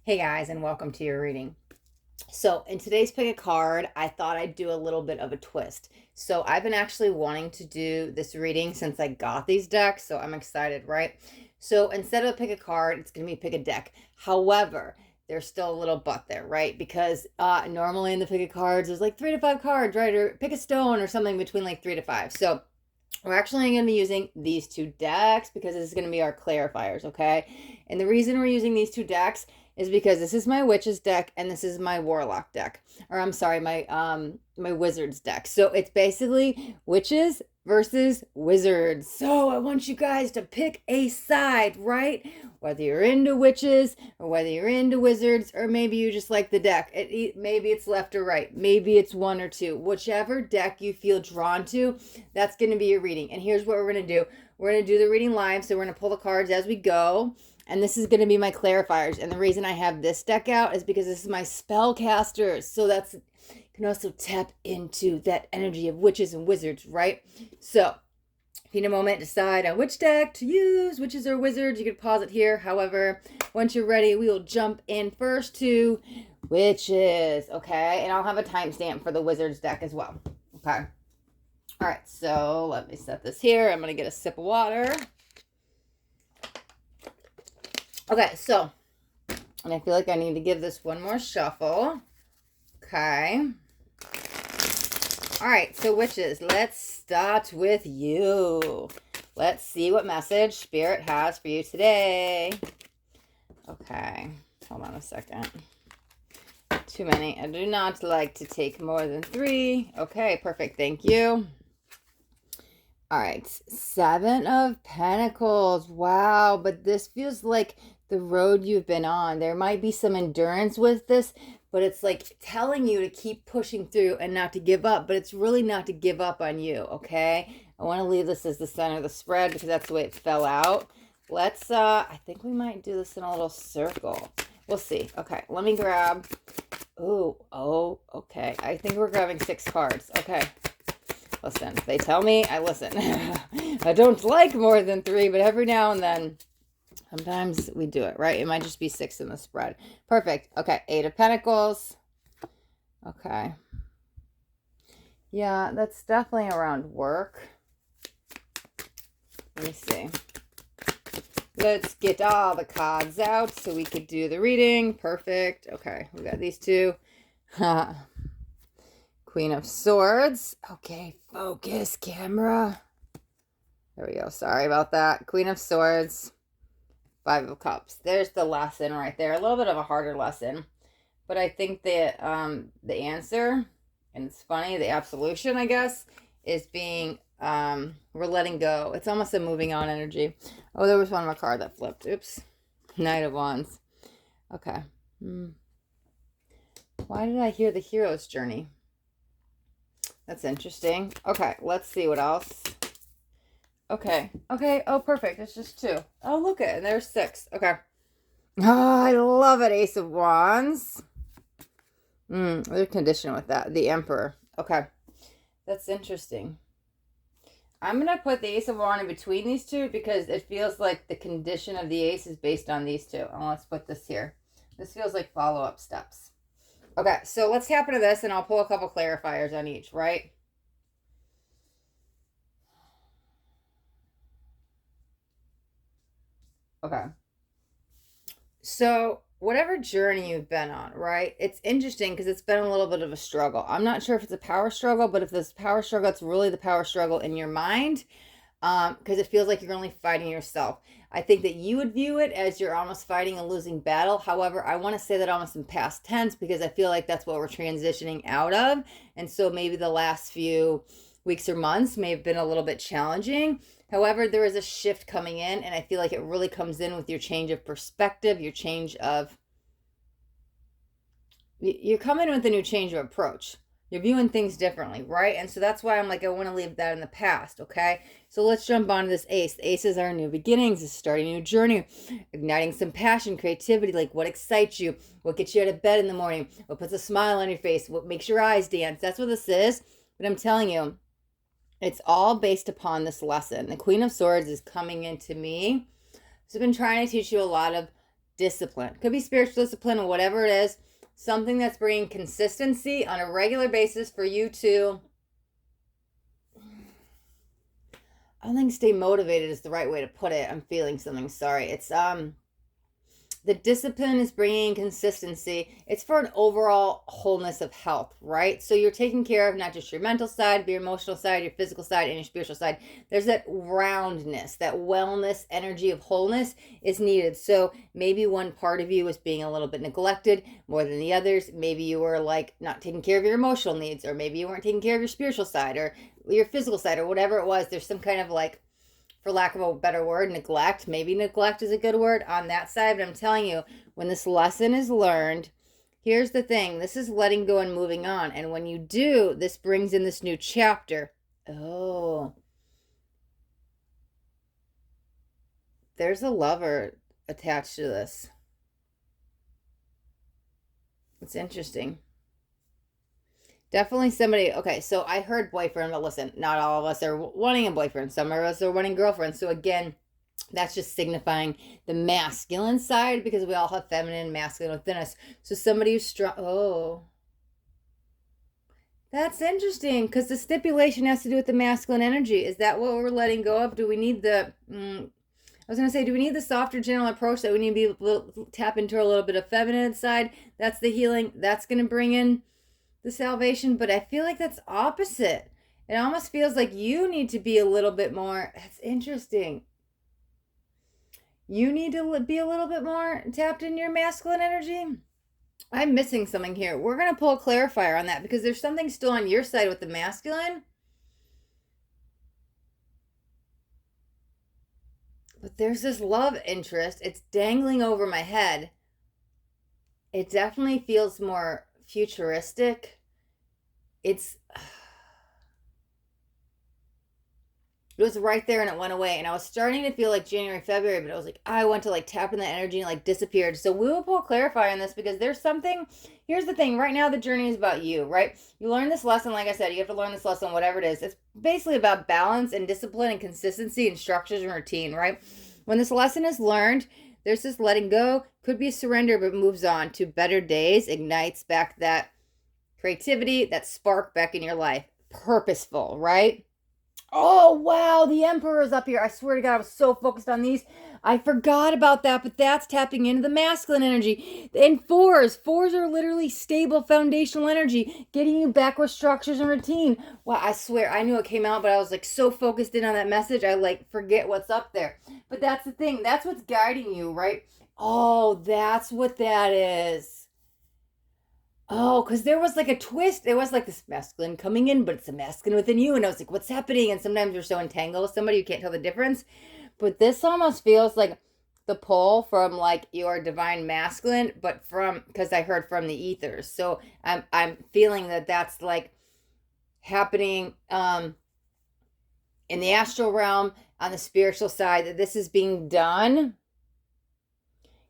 Hey guys, and welcome to your reading. So in today's pick a card, I thought I'd do a little bit of a twist. So I've been actually wanting to do this reading since I got these decks, so I'm excited, right? So instead of pick a card, it's going to be pick a deck. However, there's still a little but there, right? Because normally in the pick a cards, there's like 3 to 5 cards, right? Or pick a stone or something between like 3 to 5. So we're actually going to be using these two decks because this is going to be our clarifiers, okay? And the reason we're using these two decks is because this is my witches deck and this is my warlock deck. Or I'm sorry, my wizards deck. So it's basically witches versus wizards. So I want you guys to pick a side, right? Whether you're into witches or whether you're into wizards, or maybe you just like the deck. Maybe it's left or right. Maybe it's one or two. Whichever deck you feel drawn to, that's going to be your reading. And here's what we're going to do. We're going to do the reading live. So we're going to pull the cards as we go. And this is going to be my clarifiers. And the reason I have this deck out is because this is my spellcasters. So you can also tap into that energy of witches and wizards, right? So if you need a moment, decide on which deck to use, witches or wizards. You can pause it here. However, once you're ready, we will jump in first to witches, okay? And I'll have a timestamp for the wizards deck as well, okay? All right, so let me set this here. I'm going to get a sip of water. Okay, so, and I feel like I need to give this one more shuffle. Okay. All right, so witches, let's start with you. Let's see what message Spirit has for you today. Okay, hold on a second. Too many. I do not like to take more than 3. Okay, perfect. Thank you. All right, 7 of Pentacles. Wow, but this feels like the road you've been on. There might be some endurance with this, but it's like telling you to keep pushing through and not to give up, but it's really not to give up on you, okay? I want to leave this as the center of the spread because that's the way it fell out. Let's, I think we might do this in a little circle. We'll see. Okay, let me grab, oh, okay. I think we're grabbing 6 cards. Okay. Listen, they tell me, I listen. I don't like more than 3, but every now and then, sometimes we do it, right? It might just be 6 in the spread. Perfect. Okay, 8 of Pentacles. Okay. Yeah, that's definitely around work. Let me see. Let's get all the cards out so we could do the reading. Perfect. Okay, we got these two. Queen of Swords. Okay, focus, camera. There we go. Sorry about that. Queen of Swords. 5 of Cups. There's the lesson right there. A little bit of a harder lesson. But I think the answer, and it's funny, the absolution, I guess, is being, we're letting go. It's almost a moving on energy. Oh, there was one more card that flipped. Oops. Knight of Wands. Okay. Why did I hear the hero's journey? That's interesting. Okay, let's see what else. Okay. Oh, perfect. It's just 2. Oh, look at it. And there's 6. Okay. Oh, I love it. Ace of Wands. There's condition with that. The Emperor. Okay. That's interesting. I'm going to put the Ace of Wands in between these two because it feels like the condition of the Ace is based on these two. And let's put this here. This feels like follow-up steps. Okay, so let's tap into this and I'll pull a couple clarifiers on each, right? Okay. So whatever journey you've been on, right? It's interesting because it's been a little bit of a struggle. I'm not sure if it's a power struggle, but if this power struggle, it's really the power struggle in your mind because it feels like you're only fighting yourself. I think that you would view it as you're almost fighting a losing battle. However, I want to say that almost in past tense because I feel like that's what we're transitioning out of. And so maybe the last few weeks or months may have been a little bit challenging. However, there is a shift coming in, and I feel like it really comes in with your change of perspective, your change of, you're coming with a new change of approach. You're viewing things differently, right? And so that's why I'm like, I want to leave that in the past, okay? So let's jump onto this Ace. The Aces are new beginnings, is starting a new journey, igniting some passion, creativity, like what excites you, what gets you out of bed in the morning, what puts a smile on your face, what makes your eyes dance. That's what this is. But I'm telling you, it's all based upon this lesson. The Queen of Swords is coming into me. So I've been trying to teach you a lot of discipline. Could be spiritual discipline or whatever it is. Something that's bringing consistency on a regular basis for you to, I don't think stay motivated is the right way to put it. I'm feeling something. Sorry. It's, the discipline is bringing consistency. It's for an overall wholeness of health, right? So you're taking care of not just your mental side, but your emotional side, your physical side, and your spiritual side. There's that roundness, that wellness energy of wholeness is needed. So maybe one part of you is being a little bit neglected more than the others. Maybe you were like not taking care of your emotional needs, or maybe you weren't taking care of your spiritual side or your physical side, or whatever it was. There's some kind of like, for lack of a better word, neglect. Maybe neglect is a good word on that side. But I'm telling you, when this lesson is learned, here's the thing. This is letting go and moving on. And when you do, this brings in this new chapter. Oh. There's a lover attached to this. It's interesting. Definitely somebody, okay, so I heard boyfriend, but listen, not all of us are wanting a boyfriend. Some of us are wanting girlfriends. So again, that's just signifying the masculine side, because we all have feminine and masculine within us. So somebody who's strong, oh, that's interesting, because the stipulation has to do with the masculine energy. Is that what we're letting go of? Do we need the, I was going to say, do we need the softer, gentle approach that we need to be able to tap into a little bit of feminine side? That's the healing. That's going to bring in the salvation. But I feel like that's opposite. It almost feels like you need to be a little bit more, that's interesting. You need to be a little bit more tapped in your masculine energy. I'm missing something here. We're going to pull a clarifier on that, because there's something still on your side with the masculine. But there's this love interest. It's dangling over my head. It definitely feels more futuristic. It was right there and it went away. And I was starting to feel like January, February, but I was like, I want to like tap in that energy and like disappeared. So we will pull clarify on this, because there's something, here's the thing, right now the journey is about you, right? You learn this lesson, like I said, you have to learn this lesson, whatever it is. It's basically about balance and discipline and consistency and structures and routine, right? When this lesson is learned, there's this letting go, could be a surrender, but moves on to better days, ignites back that creativity, that spark back in your life. Purposeful, right? Oh, wow, the Emperor is up here. I swear to God, I was so focused on these. I forgot about that, but that's tapping into the masculine energy. And fours are literally stable foundational energy, getting you back with structures and routine. Wow, I swear, I knew it came out, but I was like so focused in on that message, I like forget what's up there. But that's the thing. That's what's guiding you, right? Oh, that's what that is. Oh, because there was like a twist. There was like this masculine coming in, but it's a masculine within you. And I was like, what's happening? And sometimes you're so entangled with somebody, you can't tell the difference. But this almost feels like the pull from like your divine masculine, but from, because I heard from the ethers. So I'm feeling that that's like happening in the astral realm, on the spiritual side, that this is being done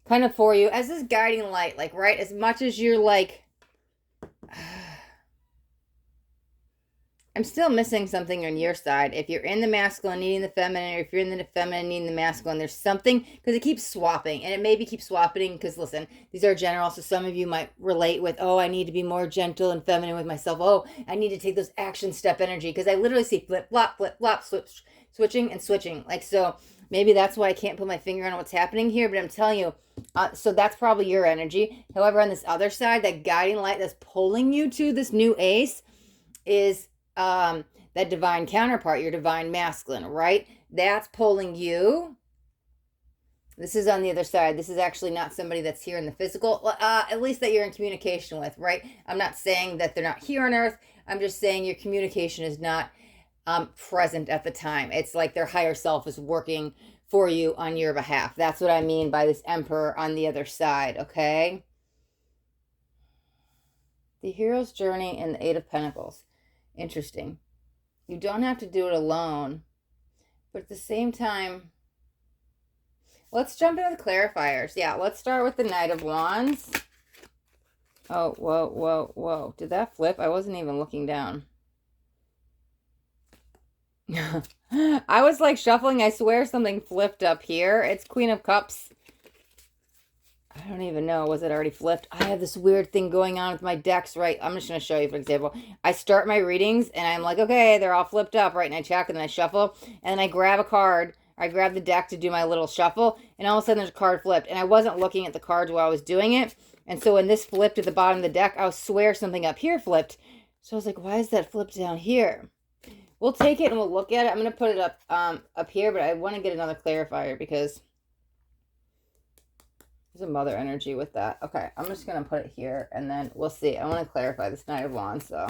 kind of for you as this guiding light, like, right? As much as you're like, I'm still missing something on your side. If you're in the masculine needing the feminine, or if you're in the feminine needing the masculine, there's something, because it keeps swapping. And it maybe keeps swapping because, listen, these are general. So some of you might relate with, oh, I need to be more gentle and feminine with myself. Oh, I need to take those action step energy, because I literally see flip, flop, switching and switching. Like, so maybe that's why I can't put my finger on what's happening here. But I'm telling you, so that's probably your energy. However, on this other side, that guiding light that's pulling you to this new ace is that divine counterpart, your divine masculine, right? That's pulling you. This is on the other side. This is actually not somebody that's here in the physical, at least that you're in communication with, right? I'm not saying that they're not here on earth. I'm just saying your communication is not present at the time. It's like their higher self is working for you on your behalf. That's what I mean by this Emperor on the other side, okay? The hero's journey and the Eight of Pentacles. Interesting. You don't have to do it alone, but at the same time, let's jump into the clarifiers. Yeah, let's start with the Knight of Wands. Oh, whoa, whoa, whoa. Did that flip? I wasn't even looking down. I was like shuffling. I swear something flipped up here. It's Queen of Cups. I don't even know. Was it already flipped? I have this weird thing going on with my decks, right? I'm just going to show you, for example. I start my readings, and I'm like, okay, they're all flipped up, right? And I check, and then I shuffle, and then I grab a card. I grab the deck to do my little shuffle, and all of a sudden there's a card flipped. And I wasn't looking at the cards while I was doing it. And so when this flipped at the bottom of the deck, I swear something up here flipped. So I was like, why is that flipped down here? We'll take it and we'll look at it. I'm going to put it up here, but I want to get another clarifier because there's a mother energy with that. Okay, I'm just going to put it here, and then we'll see. I want to clarify this Knight of Wands, so.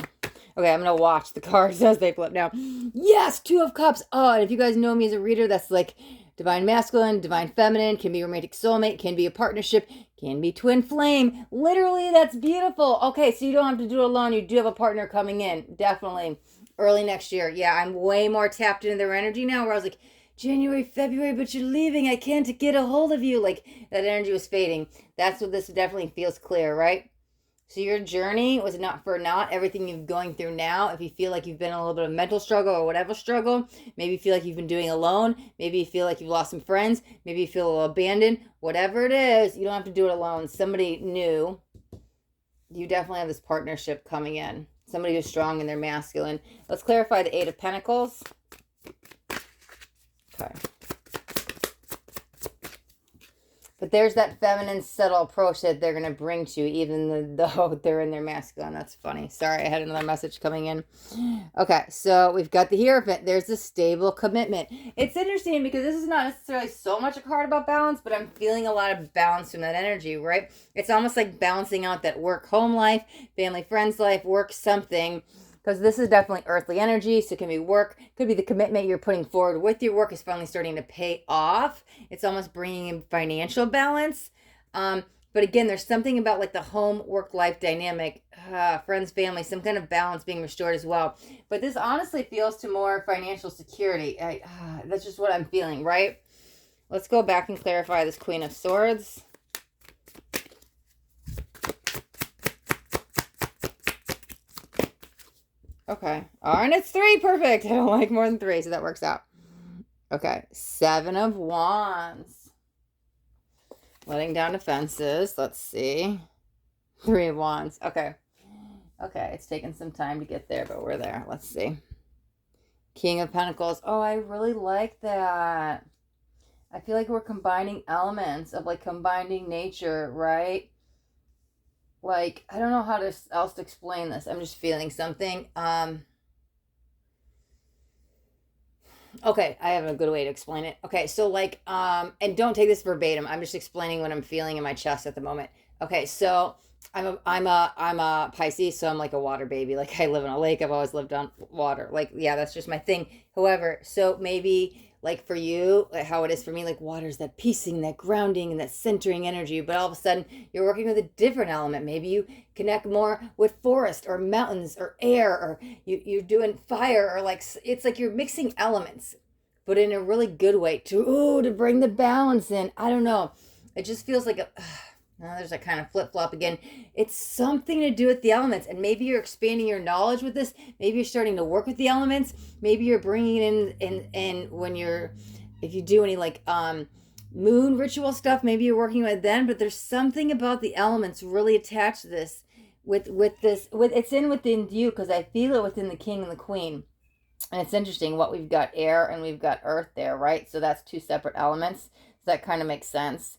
Okay, I'm going to watch the cards as they flip now. Yes, Two of Cups. Oh, and if you guys know me as a reader, that's like divine masculine, divine feminine, can be romantic soulmate, can be a partnership, can be twin flame. Literally, that's beautiful. Okay, so you don't have to do it alone. You do have a partner coming in, definitely. Early next year. Yeah, I'm way more tapped into their energy now, where I was like, January, February, but you're leaving. I can't get a hold of you. Like, that energy was fading. That's what this definitely feels clear, right? So your journey was not for naught. Everything you're going through now, if you feel like you've been in a little bit of mental struggle or whatever struggle, maybe you feel like you've been doing alone, maybe you feel like you've lost some friends, maybe you feel a little abandoned, whatever it is, you don't have to do it alone. Somebody new, you definitely have this partnership coming in. Somebody who's strong in their masculine. Let's clarify the Eight of Pentacles. Okay. But there's that feminine, subtle approach that they're going to bring to you, even though they're in their masculine. That's funny. Sorry, I had another message coming in. Okay, so we've got the Hierophant. There's a stable commitment. It's interesting because this is not necessarily so much a card about balance, but I'm feeling a lot of balance from that energy, right? It's almost like balancing out that work-home life, family-friends life, work something. Because this is definitely earthly energy, so it can be work, could be the commitment you're putting forward with your work is finally starting to pay off. It's almost bringing in financial balance. But again, there's something about like the home work life dynamic, friends, family, some kind of balance being restored as well. But this honestly feels to more financial security. That's just what I'm feeling, right? Let's go back and clarify this Queen of Swords. Okay. Oh, and it's 3. Perfect. I don't like more than 3, so that works out. Okay. 7 of Wands. Letting down defenses. Let's see. 3 of Wands. Okay. Okay. It's taken some time to get there, but we're there. Let's see. King of Pentacles. Oh, I really like that. I feel like we're combining elements of like combining nature, right? Like, I don't know how else to explain this. I'm just feeling something. Okay, I have a good way to explain it. Okay, so like, and don't take this verbatim. I'm just explaining what I'm feeling in my chest at the moment. Okay, so I'm a Pisces, so I'm like a water baby. Like, I live on a lake. I've always lived on water. Like, yeah, that's just my thing. However, so maybe like for you, like how it is for me, like water's that piecing, that grounding, and that centering energy. But all of a sudden, you're working with a different element. Maybe you connect more with forest or mountains or air, or you're doing fire, or like it's like you're mixing elements, but in a really good way to bring the balance in. I don't know. It just feels like now there's a kind of flip-flop again. It's something to do with the elements, and maybe you're expanding your knowledge with this. Maybe you're starting to work with the elements. Maybe you're bringing it in when if you do any like moon ritual stuff, maybe you're working with them. But there's something about the elements really attached to this. It's within you, because I feel it within the King and the Queen. And it's interesting what we've got air and we've got earth there, right? So that's 2 separate elements. So that kind of makes sense.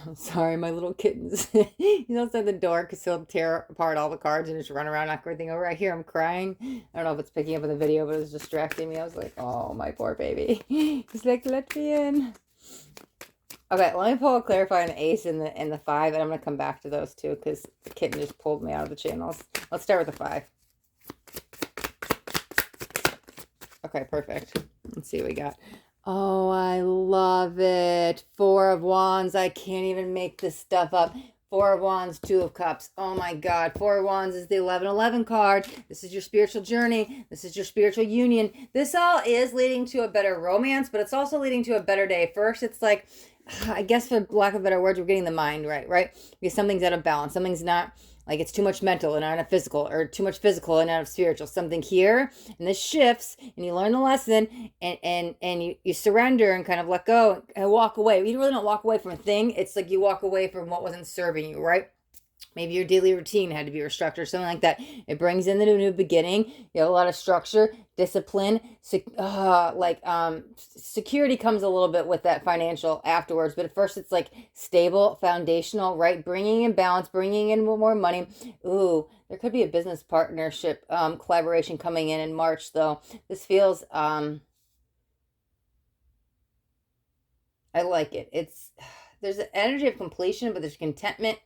I'm sorry, my little kittens. He's outside the door because he'll tear apart all the cards and just run around, knock everything over. I hear him crying. I don't know if it's picking up in the video, but it was distracting me. I was like, oh, my poor baby. He's like, let me in. Okay, let me pull a clarify on the Ace and the 5, and I'm going to come back to those two because the kitten just pulled me out of the channels. Let's start with the 5. Okay, perfect. Let's see what we got. Oh, I love it. 4 of Wands. I can't even make this stuff up. 4 of Wands, 2 of Cups. Oh my God. 4 of Wands is the 1111 card. This is your spiritual journey. This is your spiritual union. This all is leading to a better romance, but it's also leading to a better day. First, it's like, I guess for lack of better words, we're getting the mind right? Because something's out of balance. Something's not Like it's too much mental and not enough physical, or too much physical and not enough spiritual. Something here, and this shifts, and you learn the lesson, and you surrender and kind of let go and walk away. You really don't walk away from a thing. It's like you walk away from what wasn't serving you, right? Maybe your daily routine had to be restructured, something like that. It brings in the new beginning. You have a lot of structure, discipline, security comes a little bit with that financial afterwards. But at first, it's like stable, foundational, right? Bringing in balance, bringing in more money. Ooh, there could be a business partnership, collaboration coming in March, though. This feels, I like it. There's an energy of completion, but there's contentment.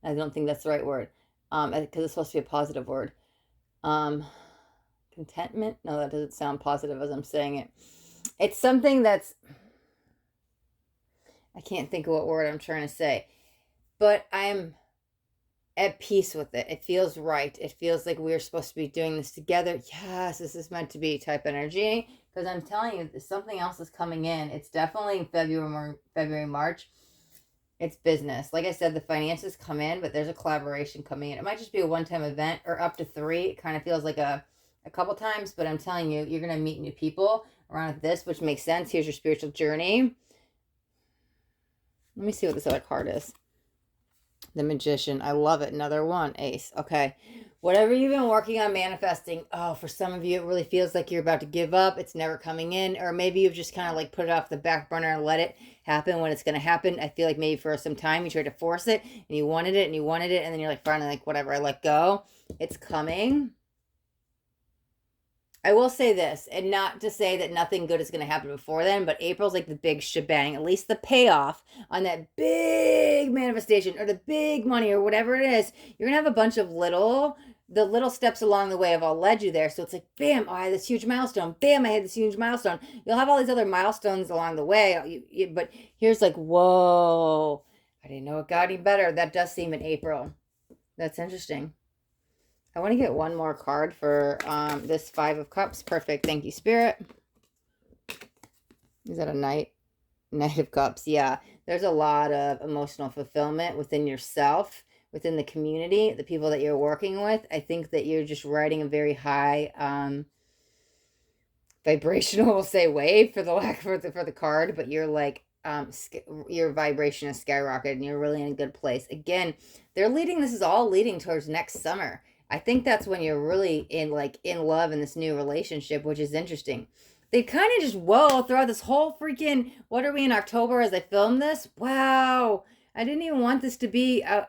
I don't think that's the right word, because it's supposed to be a positive word. Contentment? No, that doesn't sound positive as I'm saying it. It's something that's, I can't think of what word I'm trying to say, but I'm at peace with it. It feels right. It feels like we're supposed to be doing this together. Yes, this is meant to be type energy, because I'm telling you, something else is coming in. It's definitely in February, March. It's business. Like I said, the finances come in, but there's a collaboration coming in. It might just be a one-time event or up to 3. It kind of feels like a couple times, but I'm telling you, you're going to meet new people around this, which makes sense. Here's your spiritual journey. Let me see what this other card is. The Magician. I love it. Another one. Ace. Okay. Whatever you've been working on manifesting, for some of you, it really feels like you're about to give up. It's never coming in. Or maybe you've just kind of like put it off the back burner and let it happen when it's going to happen. I feel like maybe for some time you tried to force it and you wanted it and you wanted it. And then you're like, finally, like, whatever, I let go. It's coming. I will say this, and not to say that nothing good is going to happen before then, but April's like the big shebang, at least the payoff on that big manifestation or the big money or whatever it is. You're going to have a bunch of the little steps along the way have all led you there. So it's like, bam, I had this huge milestone. Bam, I had this huge milestone. You'll have all these other milestones along the way. But here's like, whoa, I didn't know it got any better. That does seem in April. That's interesting. I want to get one more card for this 5 of Cups. Perfect. Thank you, Spirit. Is that a Knight? Knight of Cups. Yeah. There's a lot of emotional fulfillment within yourself, within the community, the people that you're working with. I think that you're just riding a very high vibrational, we'll say, wave for the card, but you're like, your vibration is skyrocketed and you're really in a good place. Again, this is all leading towards next summer. I think that's when you're really in love in this new relationship, which is interesting. They kind of just, throughout this whole freaking, what are we in October as I film this? Wow. I didn't even want this to be, I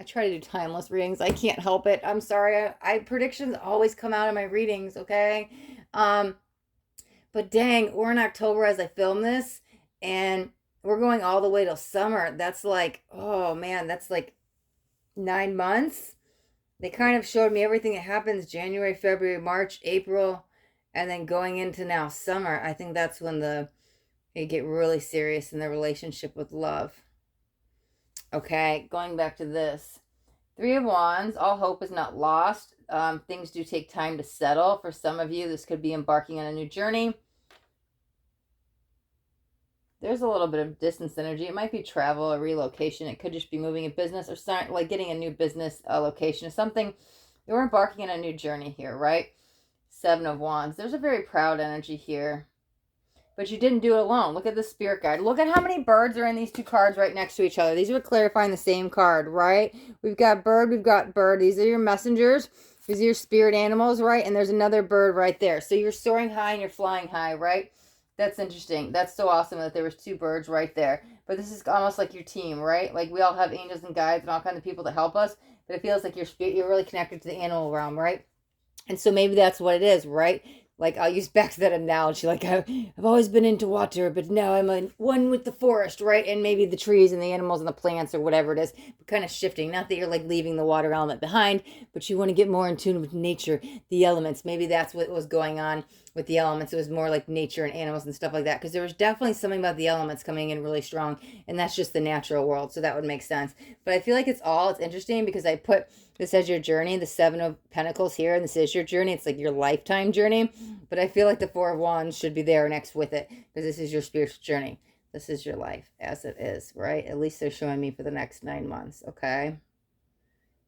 try to do timeless readings. I can't help it. I'm sorry. Predictions always come out in my readings, okay? But dang, we're in October as I film this, and we're going all the way till summer. That's like, oh man, that's like 9 months. They kind of showed me everything that happens January, February, March, April, and then going into now summer. I think that's when they get really serious in the relationship with love. Okay, going back to this. 3 of Wands, all hope is not lost. Things do take time to settle. For some of you, this could be embarking on a new journey. There's a little bit of distance energy. It might be travel or relocation. It could just be moving a business or like getting a new business location or something. You're embarking on a new journey here, right? 7 of Wands. There's a very proud energy here. But you didn't do it alone. Look at the spirit guide. Look at how many birds are in these 2 cards right next to each other. These are clarifying the same card, right? We've got bird, we've got bird. These are your messengers. These are your spirit animals, right? And there's another bird right there. So you're soaring high and you're flying high, right? That's interesting. That's so awesome that there was 2 birds right there. But this is almost like your team, right? Like we all have angels and guides and all kinds of people that help us. But it feels like you're really connected to the animal realm, right? And so maybe that's what it is, right? Like, I'll use back to that analogy. Like, I've always been into water, but now I'm one with the forest, right? And maybe the trees and the animals and the plants or whatever it is, but kind of shifting. Not that you're like leaving the water element behind, but you want to get more in tune with nature, the elements. Maybe that's what was going on with the elements. It was more like nature and animals and stuff like that, because there was definitely something about the elements coming in really strong, and that's just the natural world, so that would make sense. But I feel like it's interesting because I put this as your journey, the 7 of Pentacles here, and this is your journey. It's like your lifetime journey, but I feel like the 4 of Wands should be there next with it, because this is your spiritual journey. This is your life as it is, right? At least they're showing me for the next 9 months, okay?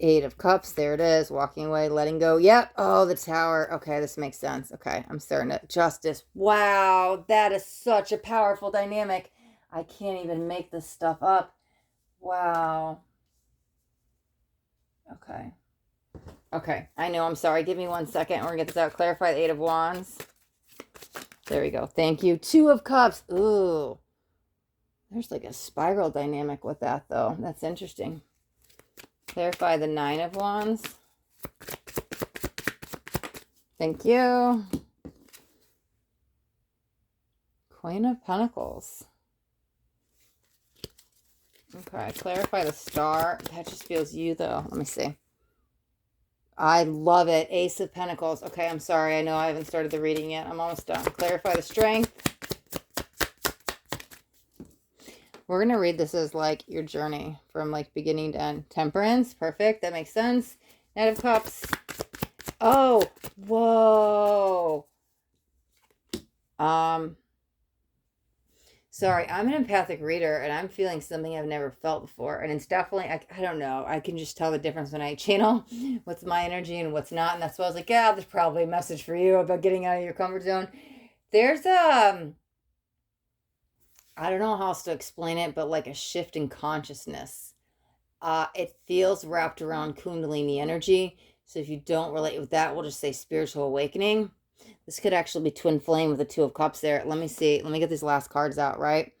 Eight of Cups. There it is. Walking away, letting go. Yep. Oh, the Tower. Okay, this makes sense. Okay, I'm starting to. Justice. Wow, that is such a powerful dynamic. I can't even make this stuff up. Wow. Okay. Okay, I know. I'm sorry. Give me 1 second. We're going to get this out. Clarify the Eight of Wands. There we go. Thank you. Two of Cups. Ooh. There's like a spiral dynamic with that, though. That's interesting. Clarify the Nine of Wands. Thank you. Queen of Pentacles. Okay, clarify the Star. That just feels you, though. Let me see. I love it. Ace of Pentacles. Okay, I'm sorry. I know I haven't started the reading yet. I'm almost done. Clarify the Strength. We're going to read this as like your journey from like beginning to end. Temperance. Perfect. That makes sense. Knight of Cups. Oh, whoa. Sorry, I'm an empathic reader and I'm feeling something I've never felt before. And it's definitely, I don't know. I can just tell the difference when I channel what's my energy and what's not. And that's why I was like, yeah, there's probably a message for you about getting out of your comfort zone. There's I don't know how else to explain it, but like a shift in consciousness. It feels wrapped around Kundalini energy. So if you don't relate with that, we'll just say spiritual awakening. This could actually be twin flame with the Two of Cups there. Let me see. Let me get these last cards out, right?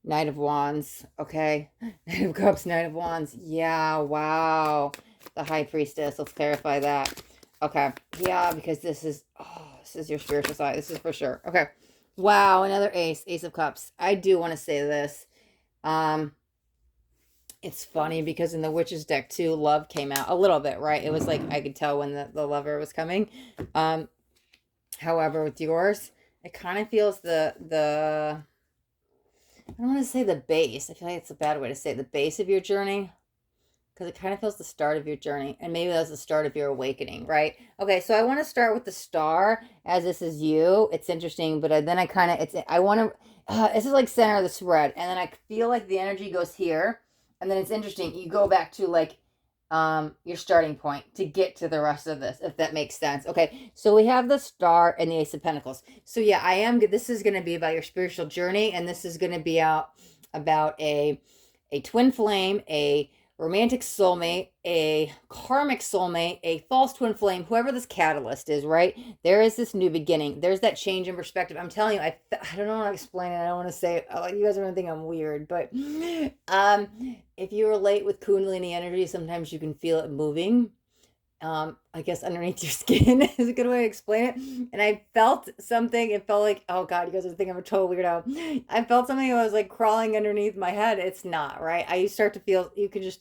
Knight of Wands. Okay. Knight of Cups, Knight of Wands. Yeah, wow. The High Priestess. Let's clarify that. Okay. Yeah, because this is your spiritual side. This is for sure. Okay. Wow, another ace. Ace of Cups. I do want to say this. It's funny because in the Witch's deck too, love came out a little bit, right? It was like I could tell when the lover was coming. However, with yours, it kind of feels I don't want to say the base. I feel like it's a bad way to say it. The base of your journey, because it kind of feels the start of your journey, and maybe that's the start of your awakening, right? Okay, so I want to start with the Star, as this is you. It's interesting, but then this is like center of the spread, and then I feel like the energy goes here, and then it's interesting. You go back to like your starting point to get to the rest of this, if that makes sense. Okay, so we have the Star and the Ace of Pentacles. So yeah, this is going to be about your spiritual journey, and this is going to be about a twin flame, a romantic soulmate, a karmic soulmate, a false twin flame, whoever this catalyst is, right? There is this new beginning. There's that change in perspective. I'm telling you, I don't know how to explain it. I don't want to say it. You guys are going to think I'm weird, but if you relate with Kundalini energy, sometimes you can feel it moving. I guess underneath your skin is a good way to explain it. And I felt something. It felt like, oh God, you guys are thinking I'm a total weirdo. I felt something that was like crawling underneath my head. It's not, right? I start to feel,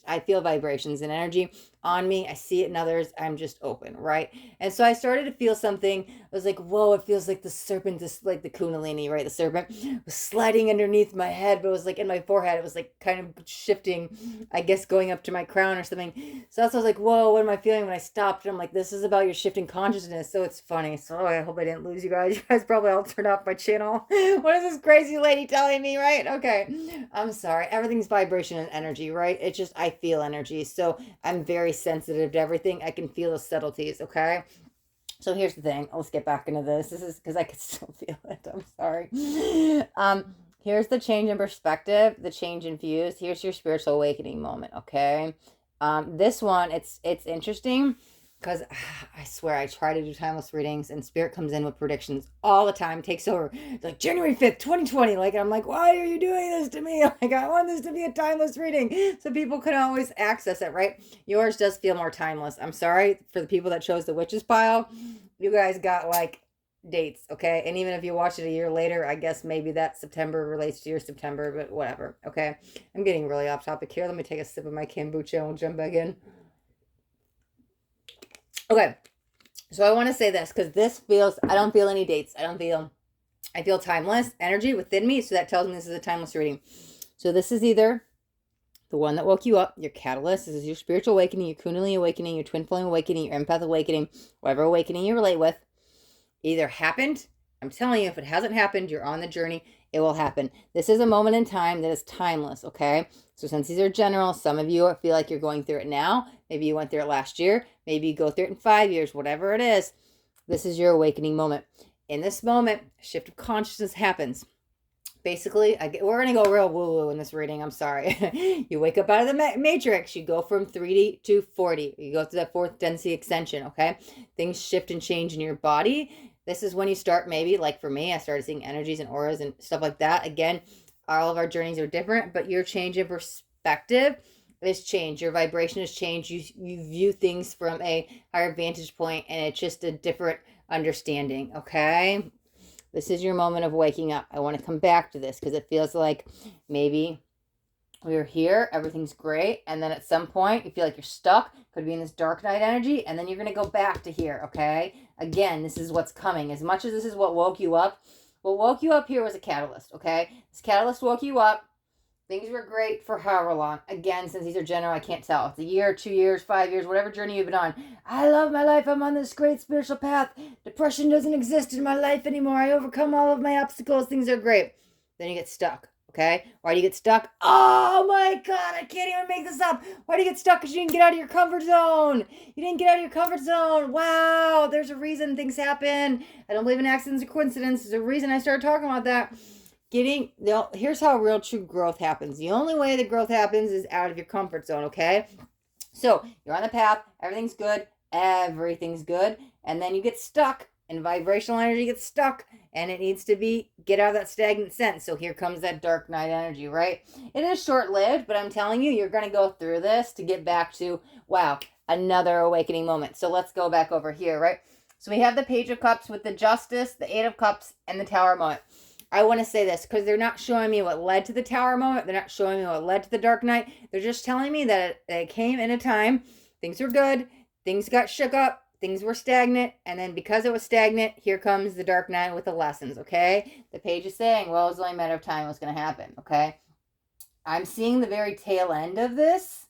I feel vibrations and energy on me. I see it in others. I'm just open, right? And so I started to feel something. I was like, whoa, it feels like the serpent, like the Kundalini, right? The serpent was sliding underneath my head, but it was like in my forehead. It was like kind of shifting, I guess, going up to my crown or something. So that's why I was like, whoa, what am I feeling? When I stopped, and I'm like, this is about your shifting consciousness. So it's funny. So I hope I didn't lose you guys. You guys probably all turned off my channel. What is this crazy lady telling me, right? Okay. I'm sorry. Everything's vibration and energy, right? It's just, I feel energy. So I'm very sensitive to everything. I can feel the subtleties, okay? So here's the thing. Let's get back into this. This is because I can still feel it. I'm sorry. Here's the change in perspective, the change in views. Here's your spiritual awakening moment, okay? This one, it's interesting because I swear I try to do timeless readings and Spirit comes in with predictions all the time, takes over. It's like January 5th, 2020. Like, I'm like, why are you doing this to me? Like, I want this to be a timeless reading so people can always access it, right? Yours does feel more timeless. I'm sorry for the people that chose the witches pile. You guys got like dates, okay? And even if you watch it a year later, I guess maybe that September relates to your September, but whatever, okay? I'm getting really off topic here. Let me take a sip of my kombucha and we'll jump back in. Okay, so I want to say this because this feels, I don't feel any dates. I feel timeless energy within me, so that tells me this is a timeless reading. So this is either the one that woke you up, your catalyst, this is your spiritual awakening, your Kundalini awakening, your twin flame awakening, your empath awakening, whatever awakening you relate with, either happened. I'm telling you, if it hasn't happened, you're on the journey. It will happen. This is a moment in time that is timeless, okay? So since these are general, some of you feel like you're going through it now. Maybe you went through it last year. Maybe you go through it in 5 years, whatever it is. This is your awakening moment. In this moment, a shift of consciousness happens. Basically, we're going to go real woo-woo in this reading. I'm sorry. You wake up out of the matrix. You go from 3D to 4D. You go through that fourth density extension, okay? Things shift and change in your body. This is when you start, maybe, like for me, I started seeing energies and auras and stuff like that. Again, all of our journeys are different, but your change in perspective is changed. Your vibration has changed. You view things from a higher vantage point, and it's just a different understanding, okay? This is your moment of waking up. I want to come back to this because it feels like maybe we're here, everything's great, and then at some point you feel like you're stuck. Could be in this dark night energy, and then you're going to go back to here, okay? Again, this is what's coming. As much as this is what woke you up, what woke you up here was a catalyst, okay? This catalyst woke you up. Things were great for however long. Again, since these are general, I can't tell. It's a year, 2 years, 5 years, whatever journey you've been on. I love my life. I'm on this great spiritual path. Depression doesn't exist in my life anymore. I overcome all of my obstacles. Things are great. Then you get stuck, okay? Why do you get stuck? Oh my God, I can't even make this up. Why do you get stuck? Because you didn't get out of your comfort zone. You didn't get out of your comfort zone. Wow, there's a reason things happen. I don't believe in accidents or coincidences. There's a reason I started talking about that. Here's how real true growth happens. The only way that growth happens is out of your comfort zone, okay? So you're on the path, everything's good, and then you get stuck, and vibrational energy gets stuck, and it needs to get out of that stagnant sense. So here comes that dark night energy, right? It is short-lived, but I'm telling you, you're going to go through this to get back to, wow, another awakening moment. So let's go back over here, right? So we have the Page of Cups with the Justice, the Eight of Cups, and the Tower moment. I want to say this because they're not showing me what led to the Tower moment. They're not showing me what led to the Dark Knight. They're just telling me that it came in a time. Things were good. Things got shook up. Things were stagnant. And then because it was stagnant, here comes the Dark Knight with the lessons, okay? The page is saying, well, it was only a matter of time what's going to happen, okay? I'm seeing the very tail end of this.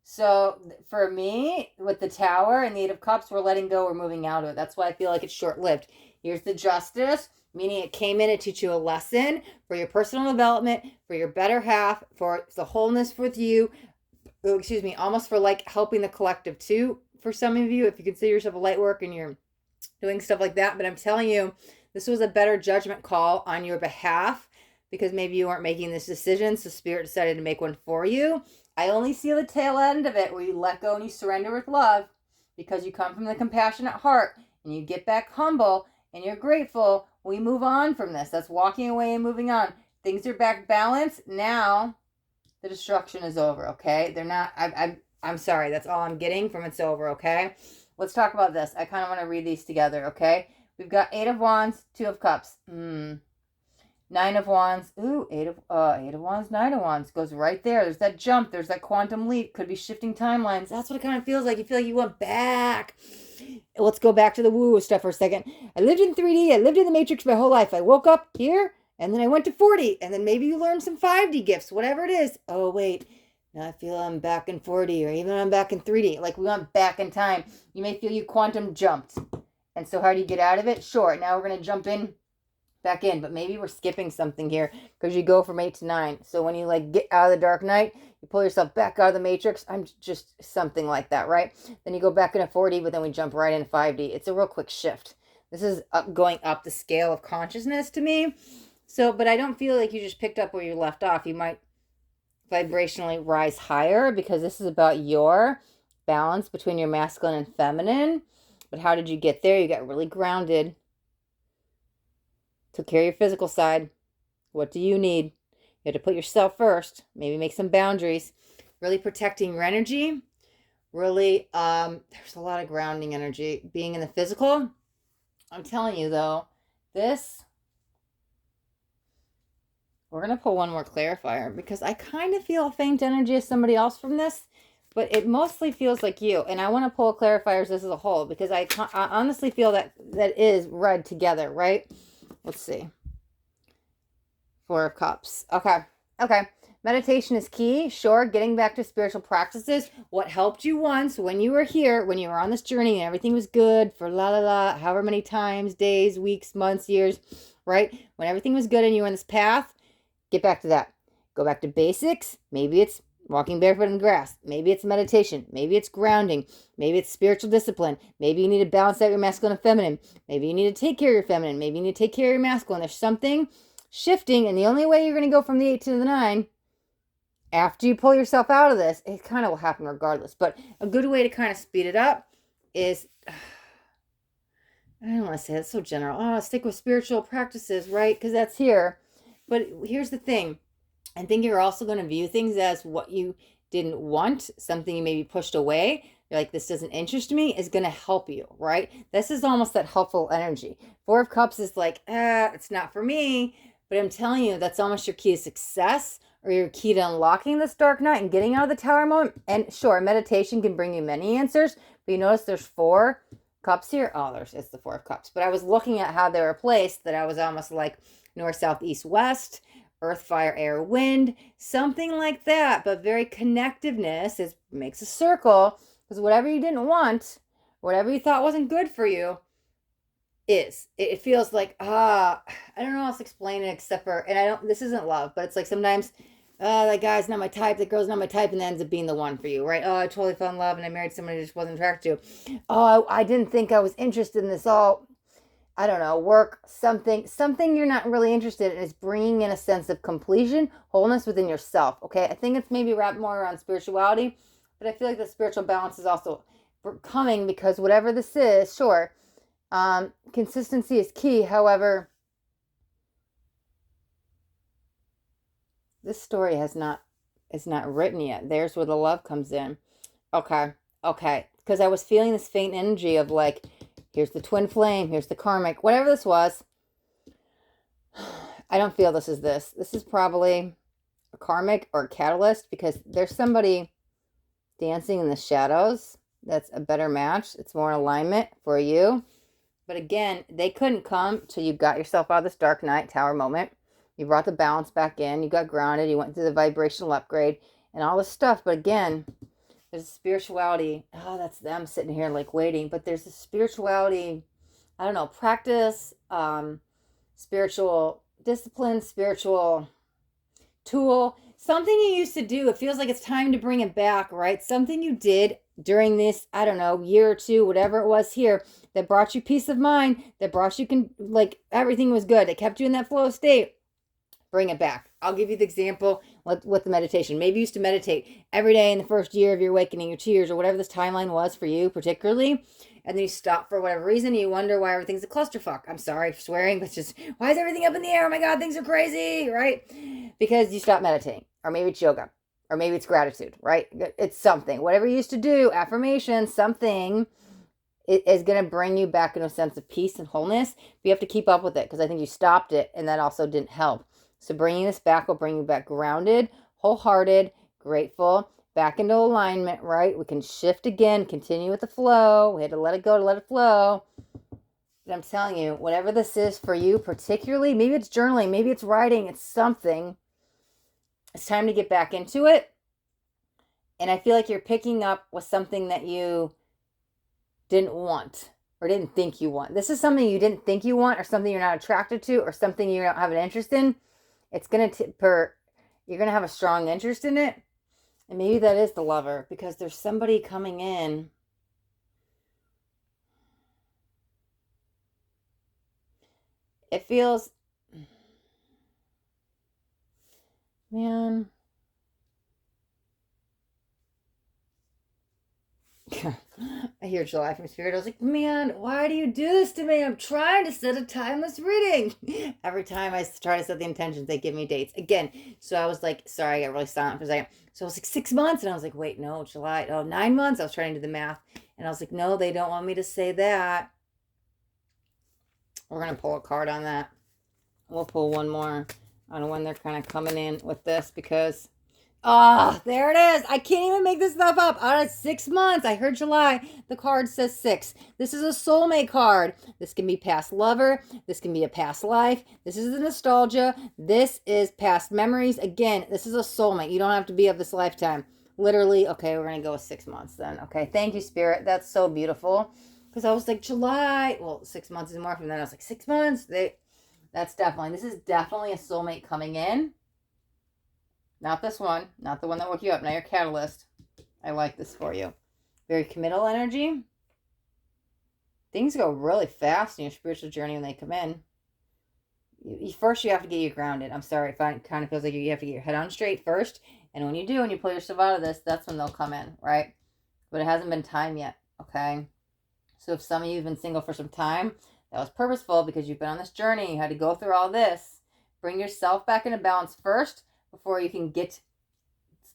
So for me, with the Tower and the Eight of Cups, we're letting go. We're moving out of it. That's why I feel like it's short-lived. Here's the Justice. Meaning it came in to teach you a lesson for your personal development, for your better half, for the wholeness with you. Almost for like helping the collective too. For some of you, if you consider yourself a light work and you're doing stuff like that. But I'm telling you, this was a better judgment call on your behalf because maybe you weren't making this decision. So Spirit decided to make one for you. I only see the tail end of it where you let go and you surrender with love because you come from the compassionate heart and you get back humble and you're grateful. We move on from this. That's walking away and moving on. Things are back balanced. Now the destruction is over, okay? They're not, I'm sorry. That's all I'm getting from it's over, okay? Let's talk about this. I kind of want to read these together, okay? We've got Eight of Wands, Two of Cups. Nine of Wands. Ooh, Eight of Wands, Nine of Wands. Goes right there. There's that jump. There's that quantum leap. Could be shifting timelines. That's what it kind of feels like. You feel like you went back. Let's go back to the woo stuff for a second. I lived in 3D. I lived in the Matrix my whole life. I woke up here, and then I went to 4D, and then maybe you learned some 5D gifts, whatever it is. Oh, wait. Now I feel I'm back in 4D, or even I'm back in 3D. Like we went back in time. You may feel you quantum jumped. And so how do you get out of it? Sure, now we're going to jump back in, but maybe we're skipping something here because you go from 8 to 9. So when you like get out of the Dark Knight, you pull yourself back out of the Matrix. I'm just something like that, right? Then you go back into 4D, but then we jump right into 5D. It's a real quick shift. This is going up the scale of consciousness to me. So, but I don't feel like you just picked up where you left off. You might vibrationally rise higher because this is about your balance between your masculine and feminine. But how did you get there? You got really grounded. Took care of your physical side. What do you need? You have to put yourself first. Maybe make some boundaries. Really protecting your energy. Really, there's a lot of grounding energy. Being in the physical. I'm telling you, though, this... We're going to pull one more clarifier because I kind of feel a faint energy of somebody else from this. But it mostly feels like you. And I want to pull clarifiers as a whole because I honestly feel that is read together, right? Let's see. Four of Cups. Okay. Meditation is key. Sure, getting back to spiritual practices. What helped you once when you were here, when you were on this journey and everything was good for however many times, days, weeks, months, years, right? When everything was good and you were on this path, get back to that. Go back to basics. Maybe it's walking barefoot in the grass. Maybe it's meditation. Maybe it's grounding. Maybe it's spiritual discipline. Maybe you need to balance out your masculine and feminine. Maybe you need to take care of your feminine. Maybe you need to take care of your masculine. There's something shifting, and the only way you're going to go from the 8 to the 9, after you pull yourself out of this, it kind of will happen regardless. But a good way to kind of speed it up is, I don't want to say that's so general. Oh, stick with spiritual practices, right? Because that's here. But here's the thing. I think you're also going to view things as what you didn't want, something you maybe pushed away. You're like, this doesn't interest me, is going to help you, right? This is almost that helpful energy. 4 of Cups is like, it's not for me. But I'm telling you, that's almost your key to success, or your key to unlocking this dark night and getting out of the Tower moment. And sure, meditation can bring you many answers, but you notice there's 4 Cups here. Oh, it's the 4 of Cups. But I was looking at how they were placed, that I was almost like north, south, east, west, earth, fire, air, wind, something like that. But very connectiveness makes a circle, because whatever you didn't want, whatever you thought wasn't good for you, it feels like, I don't know how else to explain it except for, and this isn't love, but it's like sometimes, that guy's not my type, that girl's not my type, and that ends up being the one for you, right? Oh, I totally fell in love and I married somebody I just wasn't attracted to. Oh, I didn't think I was interested in this all, I don't know, work, something you're not really interested in, is bringing in a sense of completion, wholeness within yourself, okay? I think it's maybe wrapped more around spirituality, but I feel like the spiritual balance is also coming, because whatever this is, sure, consistency is key. However, this story is not written yet. There's where the love comes in. Okay. Because I was feeling this faint energy of like, here's the twin flame, here's the karmic, whatever this was. I don't feel this is this. This is probably a karmic or a catalyst, because there's somebody dancing in the shadows that's a better match. It's more alignment for you. But again, they couldn't come till you got yourself out of this dark night Tower moment. You brought the balance back in. You got grounded. You went through the vibrational upgrade and all this stuff. But again, there's a spirituality. Oh, that's them sitting here like waiting. But there's a spirituality, I don't know, practice, spiritual discipline, spiritual tool, something you used to do. It feels like it's time to bring it back, right? Something you did during this, I don't know, year or two, whatever it was here, that brought you peace of mind, that brought you, like, everything was good. It kept you in that flow state. Bring it back. I'll give you the example with the meditation. Maybe you used to meditate every day in the first year of your awakening, your 2 years, or whatever this timeline was for you particularly, and then you stop for whatever reason, and you wonder why everything's a clusterfuck. I'm sorry for swearing, but just, why is everything up in the air? Oh my God, things are crazy, right? Because you stopped meditating, or maybe it's yoga, or maybe it's gratitude, right? It's something. Whatever you used to do, affirmation, something, it is going to bring you back into a sense of peace and wholeness. But you have to keep up with it, because I think you stopped it, and that also didn't help. So bringing this back will bring you back grounded, wholehearted, grateful, back into alignment, right? We can shift again, continue with the flow. We had to let it go to let it flow. But I'm telling you, whatever this is for you particularly, maybe it's journaling, maybe it's writing, it's something. It's time to get back into it. And I feel like you're picking up with something that you didn't want or didn't think you want. This is something you didn't think you want, or something you're not attracted to, or something you don't have an interest in. It's going to, you're going to have a strong interest in it. And maybe that is the lover, because there's somebody coming in. It feels, man. I hear July from Spirit. I was like, man, why do you do this to me? I'm trying to set a timeless reading. Every time I try to set the intentions, they give me dates. Again, so I was like, sorry, I got really silent for a second. So I was like, 6 months. And I was like, wait, no, July. Oh, 9 months. I was trying to do the math. And I was like, no, they don't want me to say that. We're going to pull a card on that. We'll pull one more on when they're kind of coming in with this, because... there it is. I can't even make this stuff up. Out of 6 months, I heard July. The card says 6. This is a soulmate card. This can be past lover. This can be a past life. This is the nostalgia. This is past memories. Again, this is a soulmate. You don't have to be of this lifetime. Literally, okay, we're going to go with 6 months then. Okay, thank you, Spirit. That's so beautiful. Because I was like, July. Well, 6 months is more from then. I was like, 6 months. This is definitely a soulmate coming in. Not this one. Not the one that woke you up. Not your catalyst. I like this for you. Very committal energy. Things go really fast in your spiritual journey when they come in. First, you have to get you grounded. I'm sorry. It kind of feels like you have to get your head on straight first. And when you do, when you pull yourself out of this, that's when they'll come in, right? But it hasn't been time yet, okay? So if some of you have been single for some time, that was purposeful because you've been on this journey. You had to go through all this. Bring yourself back into balance first before you can get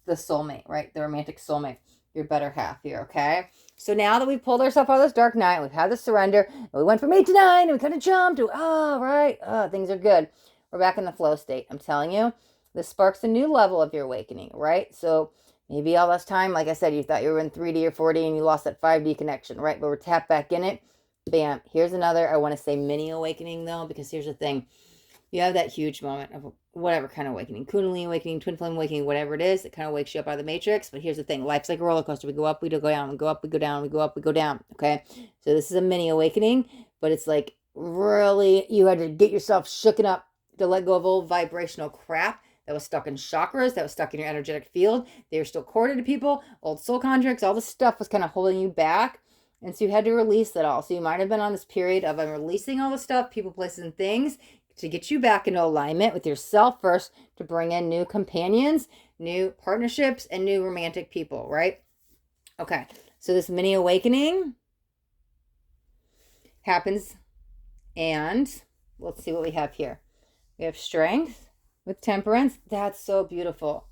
the soulmate, right? The romantic soulmate, your better half here, okay? So now that we've pulled ourselves out of this dark night, we've had the surrender, and we went from 8 to 9, and we kind of jumped to, things are good. We're back in the flow state. I'm telling you, this sparks a new level of your awakening, right? So maybe all this time, like I said, you thought you were in 3D or 4D, and you lost that 5D connection, right? But we're tapped back in it. Bam. Here's another, I want to say mini awakening, though, because here's the thing. You have that huge moment of whatever kind of awakening, Kundalini awakening, twin flame awakening, whatever it is, it kind of wakes you up out of the matrix. But here's the thing, life's like a roller coaster. We go up, we go down, we go up, we go down, we go up, we go down, okay? So this is a mini awakening, but it's like really, you had to get yourself shooken up to let go of old vibrational crap that was stuck in chakras, that was stuck in your energetic field. They were still corded to people, old soul contracts, all this stuff was kind of holding you back. And so you had to release that all. So you might have been on this period of I'm releasing all the stuff, people, places, and things, to get you back into alignment with yourself first, to bring in new companions, new partnerships, and new romantic people, right? Okay, so this mini awakening happens, and let's see what we have here. We have strength with temperance. That's so beautiful.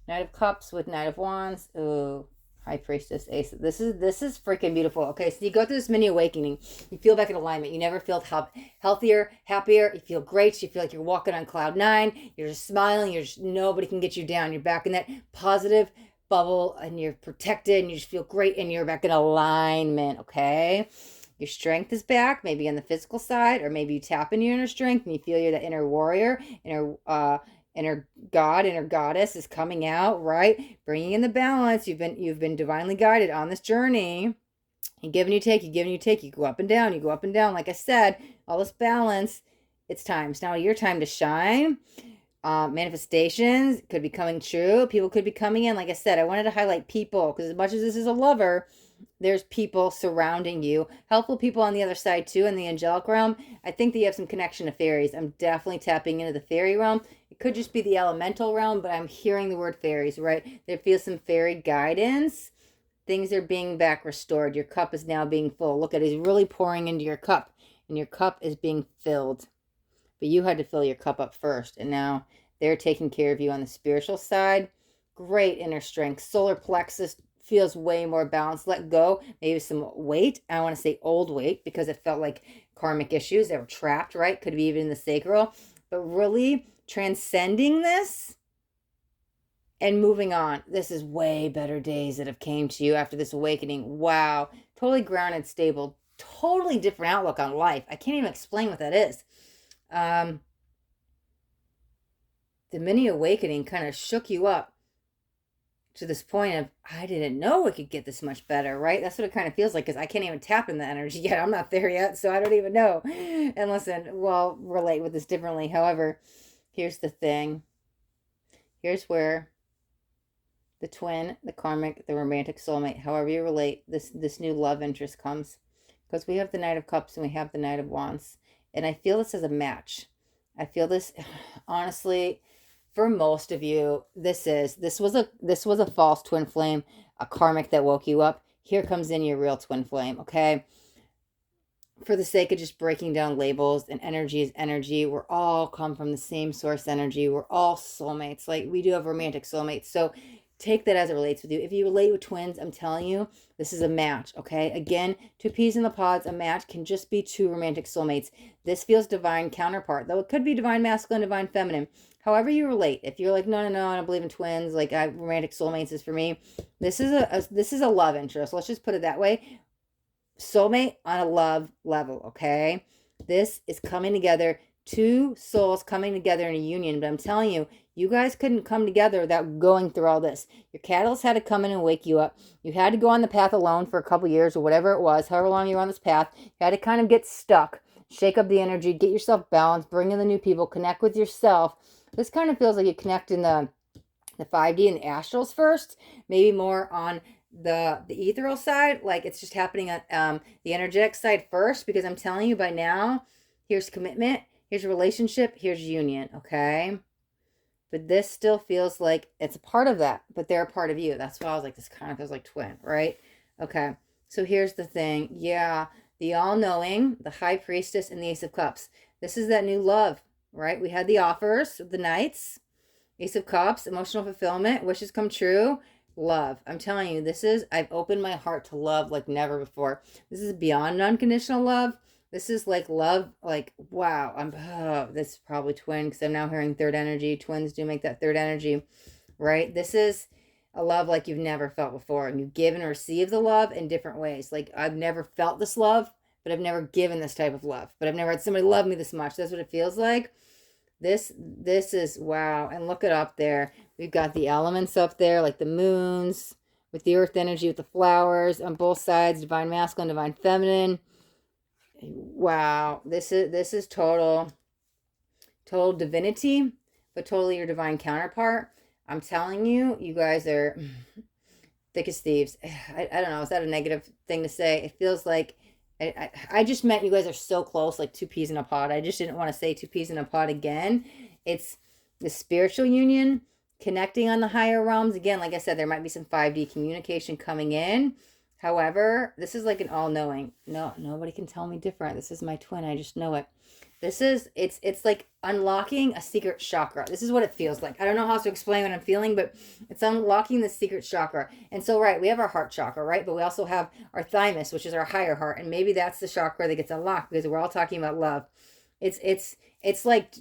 Knight of Cups with Knight of Wands. Ooh. High Priestess, Ace. This is freaking beautiful. Okay, so you go through this mini awakening. You feel back in alignment. You never felt healthier, happier. You feel great. You feel like you're walking on cloud 9. You're just smiling. Nobody can get you down. You're back in that positive bubble, and you're protected, and you just feel great, and you're back in alignment, okay? Your strength is back, maybe on the physical side, or maybe you tap into your inner strength, and you feel you're the inner warrior, inner god, inner goddess is coming out, right? Bringing in the balance. You've been divinely guided on this journey. You give and you take, you give and you take. You go up and down, you go up and down. Like I said, all this balance. It's time. It's now your time to shine. Manifestations could be coming true. People could be coming in. Like I said, I wanted to highlight people, because as much as this is a lover, there's people surrounding you, helpful people on the other side too, in the angelic realm. I think that you have some connection to fairies. I'm definitely tapping into the fairy realm. It could just be the elemental realm, but I'm hearing the word fairies, right? There feels some fairy guidance. Things are being back restored. Your cup is now being full. Look at it. He's really pouring into your cup, and your cup is being filled. But you had to fill your cup up first, and now they're taking care of you on the spiritual side. Great inner strength. Solar plexus feels way more balanced. Let go maybe some weight. I want to say old weight, because it felt like karmic issues that were trapped, right? Could be even in the sacral. But really transcending this and moving on. This is way better days that have came to you after this awakening. Wow. Totally grounded, stable, totally different outlook on life. I can't even explain what that is. The mini awakening kind of shook you up to this point of, I didn't know it could get this much better, right? That's what it kind of feels like, because I can't even tap in the energy yet. I'm not there yet, so I don't even know. And listen, we'll relate with this differently. However, here's the thing. Here's where the twin, the karmic, the romantic soulmate, however you relate, this new love interest comes. Because we have the Knight of Cups and we have the Knight of Wands. And I feel this as a match. I feel this, honestly, for most of you, this was a false twin flame, a karmic that woke you up. Here comes in your real twin flame, okay? For the sake of just breaking down labels, and energy is energy. We're all come from the same source energy. We're all soulmates. Like, we do have romantic soulmates. So take that as it relates with you. If you relate with twins, I'm telling you, this is a match, okay? Again, two peas in the pods, a match can just be two romantic soulmates. This feels divine counterpart, though it could be divine masculine, divine feminine. However you relate. If you're like, no, I don't believe in twins, like romantic soulmates is for me. This is a love interest. Let's just put it that way. Soulmate on a love level, okay? This is coming together, two souls coming together in a union. But I'm telling you, you guys couldn't come together without going through all this. Your catalyst had to come in and wake you up. You had to go on the path alone for a couple years or whatever it was, however long you were on this path. You had to kind of get stuck, shake up the energy, get yourself balanced, bring in the new people, connect with yourself. This kind of feels like you connect in the the 5D and the astrals first, maybe more on the ethereal side, like it's just happening on the energetic side first, because I'm telling you by now, here's commitment, here's relationship, here's union, okay? But this still feels like it's a part of that, but they're a part of you. That's why I was like, this kind of feels like twin, right? Okay, so here's the thing. Yeah, the all-knowing, the High Priestess, and the Ace of Cups. This is that new love, right? We had the offers, the Knights, Ace of Cups, emotional fulfillment, wishes come true, love. I'm telling you, I've opened my heart to love like never before. This is beyond unconditional love. This is like love, like, wow, this is probably twin, because I'm now hearing third energy. Twins do make that third energy, right? This is a love like you've never felt before. And you give and receive the love in different ways. Like, I've never felt this love, but I've never given this type of love. But I've never had somebody love me this much. That's what it feels like. This is, wow. And look it up there. We've got the elements up there, like the moons, with the earth energy, with the flowers on both sides, divine masculine, divine feminine. Wow, this is total divinity, but totally your divine counterpart. I'm telling you, you guys are thick as thieves. I don't know, is that a negative thing to say? It feels like I just meant you guys are so close, like two peas in a pod. I just didn't want to say two peas in a pod again. It's the spiritual union, connecting on the higher realms. Again, like I said, there might be some 5D communication coming in. However, this is like an all-knowing. No, nobody can tell me different. This is my twin. I just know it. It's like unlocking a secret chakra. This is what it feels like. I don't know how to explain what I'm feeling, but it's unlocking the secret chakra. And so, right, we have our heart chakra, right? But we also have our thymus, which is our higher heart. And maybe that's the chakra that gets unlocked, because we're all talking about love. It's like,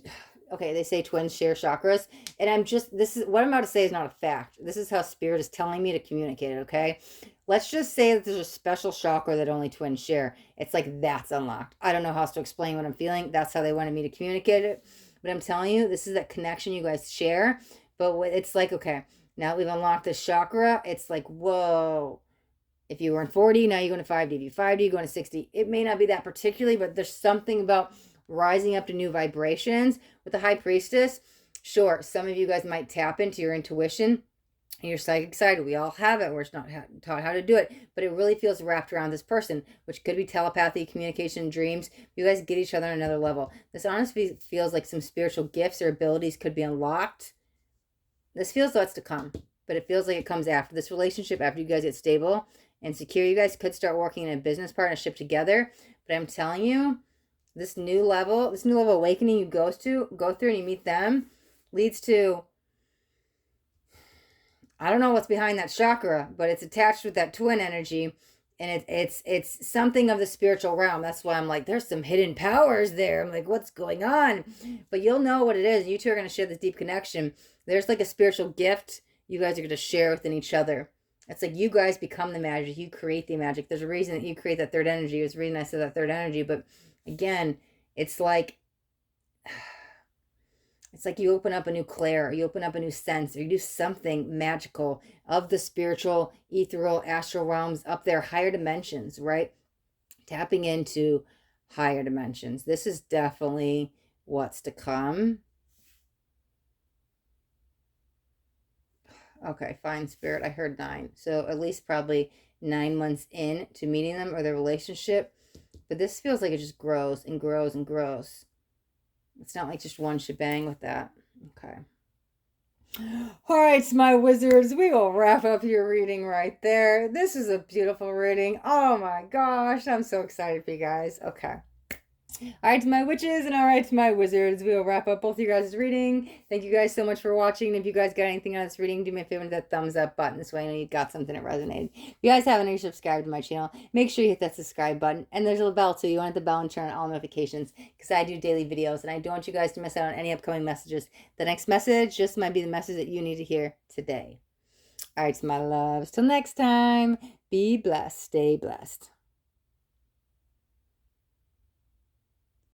okay, they say twins share chakras. And this is what I'm about to say is not a fact. This is how spirit is telling me to communicate it, okay? Let's just say that there's a special chakra that only twins share. It's like that's unlocked. I don't know how else to explain what I'm feeling. That's how they wanted me to communicate it. But I'm telling you, this is that connection you guys share. But it's like, okay, now we've unlocked this chakra. It's like, whoa. If you were in 40, now you're going to 5D. If you're 5D, you're going to 60. It may not be that particularly, but there's something about rising up to new vibrations. With the High Priestess, sure, some of you guys might tap into your intuition and your psychic side. We all have it. We're just not taught how to do it. But it really feels wrapped around this person, which could be telepathy, communication, dreams. You guys get each other on another level. This honestly feels like some spiritual gifts or abilities could be unlocked. This feels what's to come, but it feels like it comes after this relationship, after you guys get stable and secure. You guys could start working in a business partnership together. But I'm telling you, this new level awakening you go through and you meet them leads to, I don't know what's behind that chakra, but it's attached with that twin energy, and it's something of the spiritual realm. That's why I'm like, there's some hidden powers there. I'm like, what's going on? But you'll know what it is. You two are going to share this deep connection. There's like a spiritual gift you guys are going to share within each other. It's like you guys become the magic. You create the magic. There's a reason that you create that third energy. There's a reason I said that third energy. But again, it's like you open up a new clair, or you open up a new sense, or you do something magical of the spiritual, ethereal, astral realms up there, higher dimensions, right? Tapping into higher dimensions. This is definitely what's to come. Okay, fine, spirit. I heard 9. So at least probably 9 months in to meeting them or their relationship. But this feels like it just grows and grows and grows. It's not like just one shebang with that. Okay. All right, my wizards, we will wrap up your reading right there. This is a beautiful reading. Oh my gosh, I'm so excited for you guys. Okay. All right, to my witches, and all right, to my wizards, we will wrap up both of you guys' reading. Thank you guys so much for watching. If you guys got anything out of this reading, do me a favor and hit that thumbs up button. This way I know you got something that resonated. If you guys haven't already subscribed to my channel, make sure you hit that subscribe button. And there's a bell too. You want to hit the bell and turn on all notifications, because I do daily videos, and I don't want you guys to miss out on any upcoming messages. The next message just might be the message that you need to hear today. All right, my loves. Till next time, be blessed. Stay blessed.